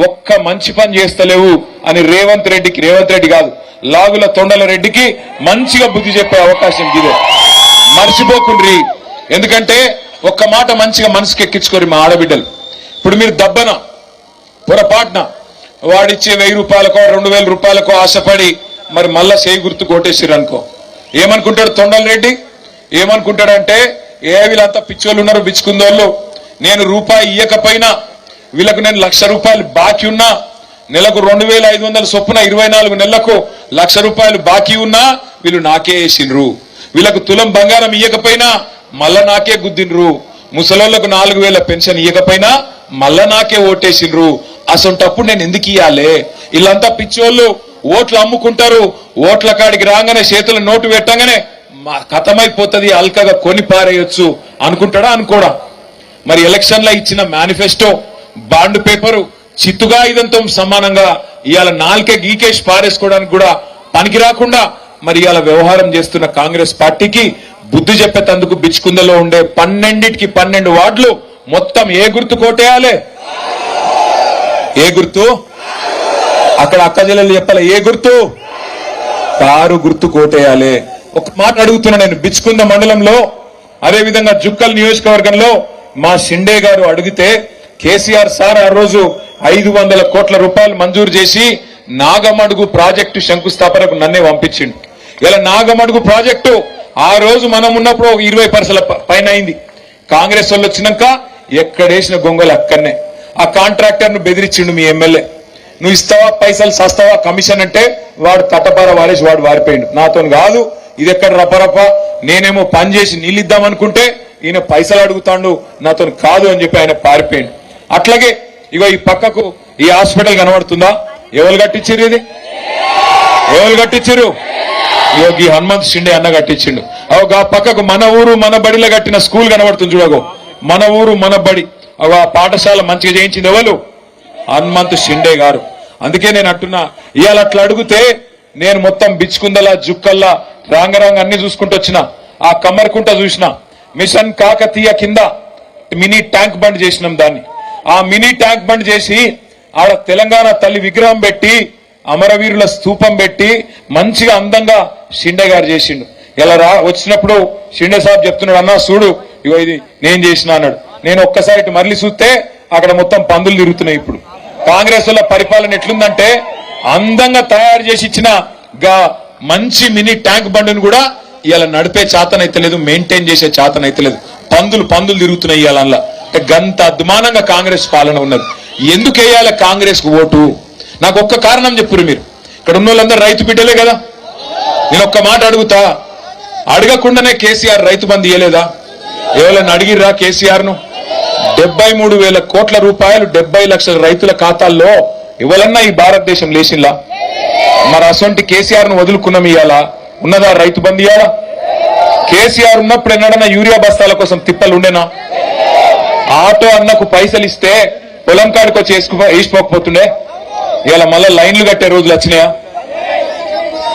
ఒక్క మంచి పని చేస్తలేవు అని రేవంత్ రెడ్డి కాదు లాగుల తొండల రెడ్డికి మంచిగా బుద్ధి చెప్పే అవకాశం ఇదే. మర్చిపోకుండ్రి. ఎందుకంటే ఒక్క మాట మంచిగా మనసుకి ఎక్కించుకోరు మా ఆడబిడ్డలు. ఇప్పుడు మీరు దబ్బన పొరపాటున వాడిచ్చే 1000 రూపాయలకో 2000 రూపాయలకో ఆశపడి మరి మళ్ళా చేయి గుర్తు కొట్టేసిరు అనుకో, ఏమనుకుంటాడు తొండల రెడ్డి? ఏమనుకుంటాడంటే వీళ్ళంతా పిచ్చోళ్ళు ఉన్నారు, బిచ్చుకుందోళ్ళు, నేను రూపాయి ఇయ్యకపోయినా వీళ్ళకు నేను 1,00,000 రూపాయలు బాకీ ఉన్నా, నెలకు 2500 చొప్పున 24 నెలలకు 1,00,000 రూపాయలు బాకీ ఉన్నా వీళ్ళు నాకే వేసిండ్రు. వీళ్ళకు తులం బంగారం ఇయ్యకపోయినా మళ్ళా నాకే గుద్దిండ్రు. ముసలోళ్లకు 4000 పెన్షన్ ఇయ్యకపోయినా మళ్ళా నాకే ఓటేసిండ్రు. అసొంటప్పుడు నేను ఎందుకు ఇయ్యాలే? వీళ్ళంతా పిచ్చోళ్ళు, ఓట్లు అమ్ముకుంటారు, ఓట్ల కాడికి రాగానే చేతుల నోటు పెట్టగానే కథమైపోతుంది, అల్కగా కొని పారేయొచ్చు అనుకుంటాడా? అనుకోడా? మరి ఎలక్షన్ లో ఇచ్చిన మేనిఫెస్టో బాండ్ పేపరు చిత్తుగా ఇదంతో సమానంగా ఇవాళ నాలుకే గీకేష్ పారేసుకోవడానికి కూడా పనికి రాకుండా మరి ఇవాళ వ్యవహారం చేస్తున్న కాంగ్రెస్ పార్టీకి బుద్ధి చెప్పేందుకు బిచ్చుకుందలో ఉండే 12కి 12 వార్డులు మొత్తం ఏ గుర్తు కోటేయాలి? ఏ గుర్తు? అక్కడ అక్క జిల్లాలు చెప్పాలి, ఏ గుర్తు? కారు గుర్తు కోటేయాలి. ఒక మాట అడుగుతున్నా నేను, బిచ్చుకుంద మండలంలో అదేవిధంగా జుక్కల్ నియోజకవర్గంలో మా షిండే గారు అడిగితే కేసీఆర్ సార్ ఆ రోజు 500 కోట్ల రూపాయలు మంజూరు చేసి నాగమడుగు ప్రాజెక్టు శంకుస్థాపనకు నన్నే పంపించిండు. ఇలా నాగమడుగు ప్రాజెక్టు ఆ రోజు మనం ఉన్నప్పుడు 20% పైన అయింది. కాంగ్రెస్ వాళ్ళు వచ్చినాక ఎక్కడేసిన గొంగలు అక్కడనే. ఆ కాంట్రాక్టర్ ను బెదిరించిండు మీ ఎమ్మెల్యే, నువ్వు ఇస్తావా పైసలు సస్తావా కమిషన్ అంటే వాడు తట్టపార వారేసి వాడు వారిపోయిండు. నాతో కాదు, ఇది ఎక్కడ రపరప, నేనేమో పని చేసి నీళ్ళిద్దాం అనుకుంటే ఈయన పైసలు అడుగుతాడు, నాతో కాదు అని చెప్పి ఆయన పారిపోయిండు. అట్లాగే ఇగో ఈ పక్కకు ఈ హాస్పిటల్ కనబడుతుందా? ఎవరు కట్టించారు? ఇది ఎవరు కట్టించారు? యోగి హనుమంత్ షిండే అన్న కట్టించిండు. ఆ పక్కకు మన ఊరు మన బడిలో కట్టిన స్కూల్ కనబడుతుంది చూడగో, మన ఊరు మన బడి. ఆ పాఠశాల మంచిగా చేయించింది ఎవరు? హనుమంత్ షిండే గారు. అందుకే నేను అంటున్నా, ఇవాళ అట్లా అడిగితే నేను మొత్తం బిచ్చుకుందలా జుక్కల్లా రాంగరాంగ అన్ని చూసుకుంటూ వచ్చిన. ఆ కమ్మరికుంట చూసిన, మిషన్ కాకతీయ కింద మినీ ట్యాంక్ బండ్ చేసినాం దాన్ని. ఆ మినీ ట్యాంక్ బండ్ చేసి ఆడ తెలంగాణ తల్లి విగ్రహం పెట్టి అమరవీరుల స్తూపం పెట్టి మంచిగా అందంగా షిండే గారు చేసిండు. ఇలా వచ్చినప్పుడు షిండే సాబ్ చెప్తున్నాడు, అన్నా చూడు ఇగో ఇది నేను చేసిన అన్నాడు. నేను ఒక్కసారి మరలి చూస్తే అక్కడ మొత్తం పందులు తిరుగుతున్నాయి. ఇప్పుడు కాంగ్రెస్ వల్ల పరిపాలన ఎట్లుందంటే అందంగా తయారు చేసి ఇచ్చిన మంచి మినీ ట్యాంక్ బండ్ను కూడా ఇలా నడిపే చేతనైతలేదు, మెయింటైన్ చేసే చేతనైతలేదు. పందులు తిరుగుతున్నాయి ఇవాళ. అంటే గంత అద్మానంగా కాంగ్రెస్ పాలన ఉన్నది. ఎందుకు వేయాలి కాంగ్రెస్ కు ఓటు? నాకు ఒక్క కారణం చెప్పురు మీరు. ఇక్కడ ఉన్న వాళ్ళందరూ రైతు బిడ్డలే కదా. నేను ఒక్క మాట అడుగుతా, అడగకుండానే కేసీఆర్ రైతు బంధు ఇయ్యలేదా? ఎవరైనా అడిగిర్రా కేసీఆర్ ను? 73,000 కోట్ల రూపాయలు 70 లక్షల రైతుల ఖాతాల్లో ఎవరన్నా ఈ భారతదేశం లేచింలా? మరి అసొంటి కేసీఆర్ ను వదులుకున్నాం. ఇయ్యాలా ఉన్నదా రైతు బంధు? ఇయ్యాలా కేసీఆర్ ఉన్నప్పుడు ఎన్నడన్నా యూరియా బస్తాల కోసం తిప్పలు ఉండేనా? ఆటో అన్నకు పైసలు ఇస్తే పొలం కాడికి వచ్చి వేసిపోకపోతుండే. ఇలా మళ్ళా లైన్లు కట్టే రోజులు వచ్చినాయా?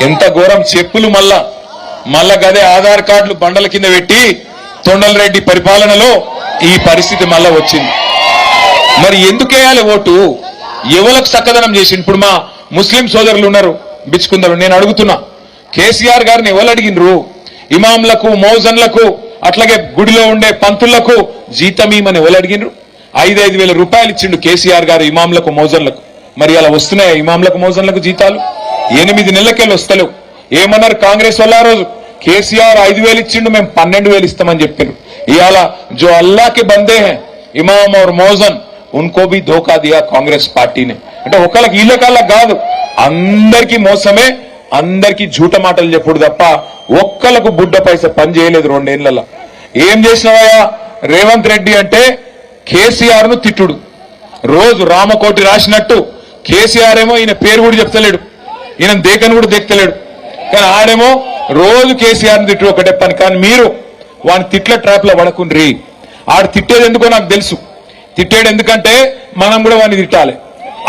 ఎంత ఘోరం! చెప్పులు మళ్ళా గదే ఆధార్ కార్డులు బండల కింద పెట్టి తొండల రెడ్డి పరిపాలనలో ఈ పరిస్థితి మళ్ళా వచ్చింది. మరి ఎందుకు వేయాలి ఓటు? ఎవరికి చక్కదనం చేసి? ఇప్పుడు మా ముస్లిం సోదరులు ఉన్నారు బిచ్చుకుందరు, నేను అడుగుతున్నా, కేసీఆర్ గారిని ఎవరు అడిగినరు? ఇమాంలకు మౌజన్లకు అట్లాగే గుడిలో ఉండే పంతులకు జీతం ఇమని ఎవరు అడిగినరు? 5,000 రూపాయలు ఇచ్చిండు కేసీఆర్ గారు ఇమాంలకు మౌజన్లకు. మరి అలా వస్తున్నాయా ఇమాంలకు మౌజన్లకు జీతాలు? 8 నెలలకెళ్ళి వస్తలేవు. ఏమన్నారు కాంగ్రెస్ వాళ్ళు ఆ రోజు? కేసీఆర్ 5,000 ఇచ్చిండు, మేము 12,000 ఇస్తామని చెప్పారు. ఇవాళ జో అల్లాకి బందే హై ఇమాం और మౌజన్ उनको भी धोखा दिया కాంగ్రెస్ పార్టీని. అంటే ఒకళ్ళకి వీళ్ళకల్లా కాదు, అందరికీ మోసమే, అందరికీ జూట మాటలు చెప్పుడు తప్ప ఒక్కలకు బుడ్డ పైస పని చేయలేదు 2 ఏళ్లలో. ఏం చేసినవయ్యా రేవంత్ రెడ్డి అంటే కేసీఆర్ ను తిట్టుడు. రోజు రామకోటి రాసినట్టు కేసీఆర్ ఏమో ఈయన పేరు కూడా చెప్తలేడు, ఈయన దేకను కూడా దేక్తలేడు. కానీ ఆడేమో రోజు కేసీఆర్ ని తిట్టు ఒకటే పని. కానీ మీరు వాని తిట్ల ట్రాప్ లో పడకుండ్రి. ఆడు తిట్టేది ఎందుకో నాకు తెలుసు. తిట్టేడు ఎందుకంటే మనం కూడా వాడిని తిట్టాలి.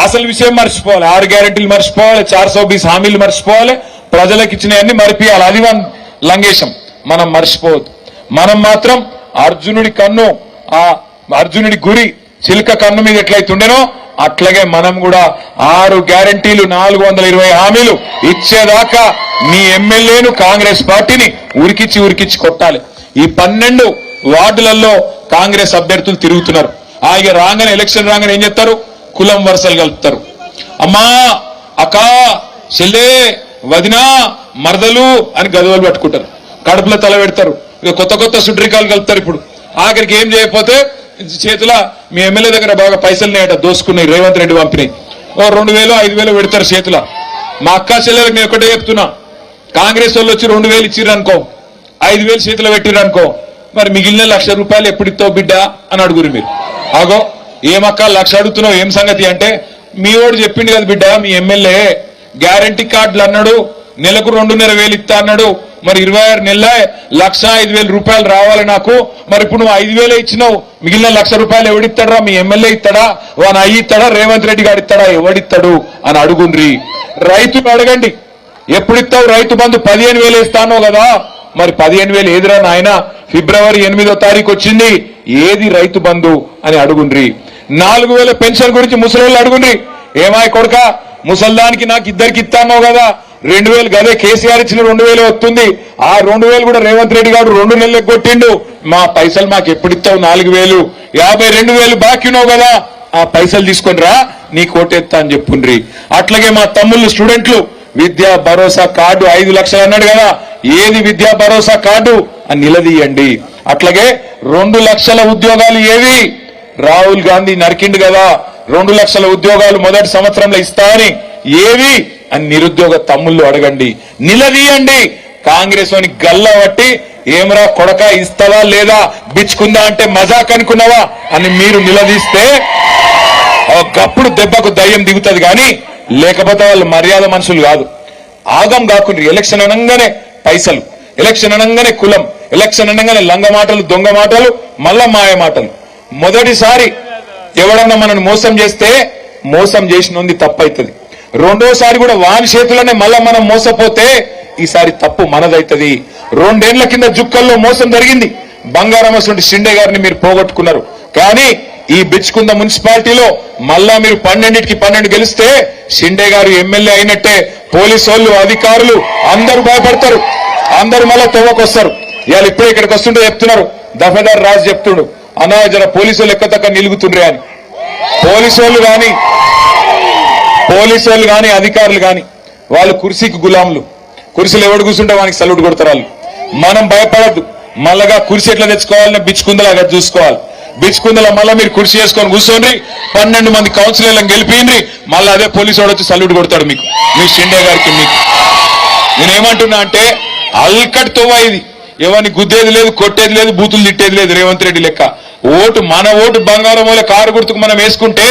అసలు విషయం మర్చిపోవాలి, 6 గ్యారెంటీలు మర్చిపోవాలి, 420 హామీలు మర్చిపోవాలి, ప్రజలకు ఇచ్చినవన్నీ మరిపియాలి. అది లంగేశం. మనం మర్చిపోవద్దు. మనం మాత్రం అర్జునుడి కన్ను, ఆ అర్జునుడి గురి చిలుక కన్ను మీద ఎట్లయితుండేనో అట్లాగే మనం కూడా 6 గ్యారంటీలు 420 హామీలు ఇచ్చేదాకా మీ ఎమ్మెల్యేను కాంగ్రెస్ పార్టీని ఉరికిచ్చి కొట్టాలి. ఈ 12 వార్డులలో కాంగ్రెస్ అభ్యర్థులు తిరుగుతున్నారు. ఇక రాగానే ఎలక్షన్ రాగానే ఏం చేస్తారు? కులం వరుసలు కలుపుతారు. అమ్మా, అక్క, చెల్లె, వదినా, మరదలు అని గదవలు పట్టుకుంటారు. కడుపులో తల పెడతారు. ఇక కొత్త సుడ్రికాలు కలుపుతారు. ఇప్పుడు ఆఖరికి ఏం చేయకపోతే చేతుల మీ ఎమ్మెల్యే దగ్గర బాగా పైసలున్నాయట, దోసుకున్నాయి, రేవంత్ రెడ్డి పంపినాయి. 2000 5000 పెడతారు చేతుల. మా అక్క చెల్లెలకు నేను ఒకటే చెప్తున్నా, కాంగ్రెస్ వాళ్ళు వచ్చి 2000 ఇచ్చిర్రు అనుకో, 5000 చేతిలో పెట్టిర్రు అనుకో, మరి మిగిలిన ₹1,00,000 ఎప్పుడిస్తావు బిడ్డ అని అడుగురు మీరు. ఆగో, ఏమక్క 1,00,000 అడుగుతున్నావు, ఏం సంగతి అంటే, మీ వాడు చెప్పిండు కదా బిడ్డ, మీ ఎమ్మెల్యే గ్యారంటీ కార్డులు అన్నాడు, నెలకు 2,500 ఇస్తా అన్నాడు, మరి 26 నెలల ₹1,05,000 రావాలి నాకు, మరి ఇప్పుడు నువ్వు 5,000 ఇచ్చినావు, మిగిలిన ₹1,00,000 ఎవడిస్తాడా? మీ ఎమ్మెల్యే ఇస్తాడా? వాని అయ్యి ఇస్తాడా? రేవంత్ రెడ్డి గారు ఇస్తాడా? ఎవడిస్తాడు అని అడుగుండ్రి. రైతులు అడగండి, ఎప్పుడిస్తావు రైతు బంధు? 15,000 ఇస్తానో కదా, మరి 15,000 ఏదిరా నాయన? ఫిబ్రవరి 8వ తారీఖు వచ్చింది, ఏది రైతు బంధు అని అడుగుండ్రి. 4,000 పెన్షన్ గురించి ముసలి అడుగుండ్రి. ఏమాయి కొడుక, ముసల్దానికి నాకు ఇద్దరికి ఇస్తానో కదా, 2,000 గదే కేసీఆర్ ఇచ్చిన 2,000 వస్తుంది, ఆ 2,000 కూడా రేవంత్ రెడ్డి గారు 2 నెలలకు కొట్టిండు. మా పైసలు మాకు ఎప్పుడు ఇస్తావు? 4,000 52,000 బాకీ ఉన్నావు కదా, ఆ పైసలు తీసుకొని రా, నీ కోటెత్తా అని చెప్పుండ్రి. అట్లాగే మా తమ్ముళ్ళు స్టూడెంట్లు విద్యా భరోసా కార్డు 5 లక్షలు అన్నాడు కదా, ఏది విద్యా భరోసా కార్డు అని నిలదీయండి. అట్లాగే 2 లక్షల ఉద్యోగాలు ఏవి? రాహుల్ గాంధీ నరికిండు కదా, 2 లక్షల ఉద్యోగాలు మొదటి సంవత్సరంలో ఇస్తా అని ఏవి అని నిరుద్యోగ తమ్ముళ్ళు అడగండి, నిలదీయండి. కాంగ్రెస్ అని గల్లా పట్టి ఏమరా కొడక ఇస్తావా లేదా, బిచ్చుకుందా అంటే మజాక్ అనుకున్నావా అని మీరు నిలదీస్తే ఒకప్పుడు దెబ్బకు దయ్యం దిగుతుంది. కానీ లేకపోతే వాళ్ళు మర్యాద మనుషులు కాదు. ఆగం కాకుండా ఎలక్షన్ అనగానే పైసలు, ఎలక్షన్ అనగానే కులం, ఎలక్షన్ అనగానే లంగ మాటలు, దొంగ మాటలు, మళ్ళా మాయ మాటలు. మొదటిసారి ఎవడన్నా మనల్ని మోసం చేస్తే మోసం చేసినోంది తప్పైతుంది. రెండోసారి కూడా వాని చేతులనే మళ్ళా మనం మోసపోతే ఈసారి తప్పు మనదైతుంది. 2 ఏళ్ల కింద జుక్కల్లో మోసం జరిగింది. బంగారం అసలు షిండే గారిని మీరు పోగొట్టుకున్నారు. కానీ ఈ బిచ్కుంద మున్సిపాలిటీలో మళ్ళా మీరు 12కి 12 గెలిస్తే షిండే గారు ఎమ్మెల్యే అయినట్టే. పోలీసు వాళ్ళు, అధికారులు అందరూ భయపడతారు, అందరూ మళ్ళా తవ్వకొస్తారు. ఇవాళ ఇప్పుడే ఇక్కడికి వస్తుంటే చెప్తున్నారు, దఫేదార్ రాజు చెప్తుడు, అన్నా జర పోలీసు వాళ్ళు ఎక్కతక్క నిలుగుతుండ్రే అని. పోలీసు వాళ్ళు కానీ అధికారులు కానీ వాళ్ళు కుర్చీకి గులాములు. కుర్చీలు ఎవడు కూర్చుంటే వానికి సల్యూట్ కొడతారు వాళ్ళు. మనం భయపడద్దు. మళ్ళగా కుర్చీ ఎట్లా తెచ్చుకోవాలని బిచ్చుకుందలాగా చూసుకోవాలి. బిచ్చుకుందలా మళ్ళీ మీరు కుర్చీ చేసుకొని కూర్చోండి, 12 మంది కౌన్సిలర్లను గెలిపిండ్రి, మళ్ళీ అదే పోలీసు వాడు వచ్చి సల్యూట్ కొడతాడు మీకు, మీ షిండే గారికి. మీకు నేనేమంటున్నా అంటే అల్కట్ తోవా ఇది. ఎవరిని గుద్దేది లేదు, కొట్టేది లేదు, బూతులు తిట్టేది లేదు. రేవంత్ రెడ్డి లెక్క మన ఓటు బంగారం వల్ల కారు గుర్తుకు మనం వేసుకుంటే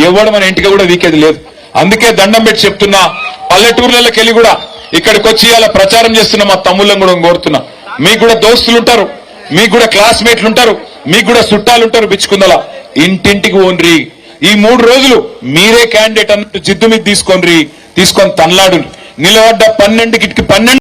ఎవడు మన ఇంటికి కూడా వీకేది లేదు. అందుకే దండం పెట్టి చెప్తున్నా, పల్లెటూర్లకి వెళ్ళి కూడా ఇక్కడికి వచ్చి అలా ప్రచారం చేస్తున్న మా తమ్ముళ్ళని కూడా కోరుతున్నా, మీకు కూడా దోస్తులు ఉంటారు, మీకు కూడా క్లాస్మేట్లు ఉంటారు, మీకు కూడా చుట్టాలు ఉంటారు. బిచ్చుకుందలా ఇంటింటికి ఓన్రి. ఈ 3 రోజులు మీరే క్యాండిడేట్ అన్నట్టు జిద్దు మీద తీసుకొని తనలాడు. నిలబడ్డ 12కి 12